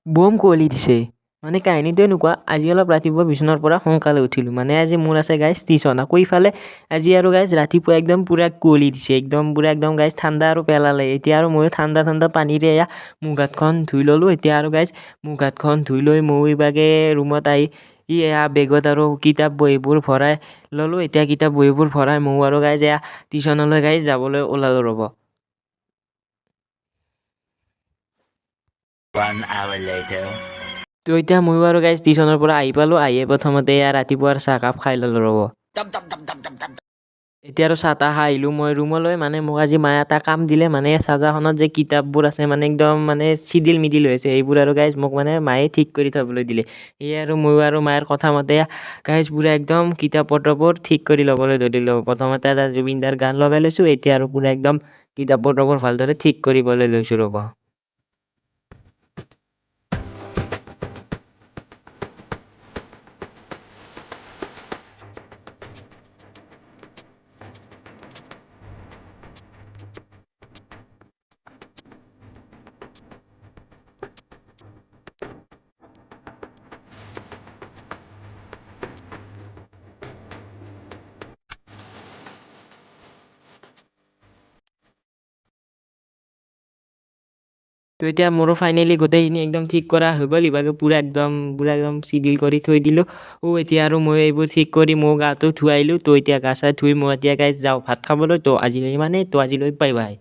বম কুঁৱলী দিছে মানে কাহিনীটো এনেকুৱা আজি অলপ ৰাতিপুৱা বিচনাৰ পৰা সোনকালে উঠিলোঁ মানে আজি মোৰ আছে গাইজ টিউশ্যন আকৌ ইফালে আজি আৰু গাইজ ৰাতিপুৱা একদম পূৰা কুঁৱলী দিছে একদম গাইজ ঠাণ্ডা আৰু পেলালে এতিয়া আৰু ময়ো ঠাণ্ডা পানীৰে এয়া মুখ হাতখন ধুই ল'লোঁ এতিয়া আৰু গাইজ মুখ হাতখন ধুই লৈ ময়ো ইবাগে ৰুমত আহি এয়া বেগত আৰু কিতাপ বহীবোৰ ভৰাই ল'লোঁ এতিয়া কিতাপ বহীবোৰ ভৰাই ময়ো আৰু গাইজ এয়া টিউশ্যনলৈ গাইজ যাবলৈ ওলালোঁ ৰ'ব। 1 hour later. তো এতিয়া ময়ো আৰু গাইজ টিউশ্যনৰ পৰা আহি পালোঁ আহিয়ে প্ৰথমতে এয়া ৰাতিপুৱাৰ চাহকাপ খাই ল'লোঁ ৰ'ব। এতিয়া আৰু চাহ তাহ খাই আহিলোঁ মই ৰুমলৈ মানে মোক আজি মায়ে এটা কাম দিলে মানে চাৰ্জাৰখনত যে কিতাপবোৰ আছে মানে একদম মানে চিডিল মিডিল হৈ আছে সেইবোৰ আৰু গাইজ মোক মানে মায়ে ঠিক কৰি থ'বলৈ দিলে সেয়ে আৰু ময়ো আৰু মায়েৰ কথা মতে গাইজ পূৰা একদম কিতাপ পত্ৰবোৰ ঠিক কৰি ল'বলৈ ধৰিলোঁ প্ৰথমতে এটা জুবিনদাৰ গান লগাই লৈছোঁ এতিয়া আৰু পূৰা একদম কিতাপ পত্ৰবোৰ ভালদৰে ঠিক কৰিবলৈ লৈছোঁ ৰ'ব। তো এতিয়া মোৰো ফাইনেলি গোটেইখিনি একদম ঠিক কৰা হৈ গ'ল ইভাগে পূৰা একদম চিডিল কৰি থৈ দিলোঁ এতিয়া আৰু মই এইবোৰ ঠিক কৰি মোৰ গাটো ধুৱাই আহিলোঁ তো এতিয়া গা চা ধুই মই এতিয়া গাইজ যাওঁ ভাত খাবলৈ তো আজিলৈ ইমানেই তো আজিলৈ বাই বাই।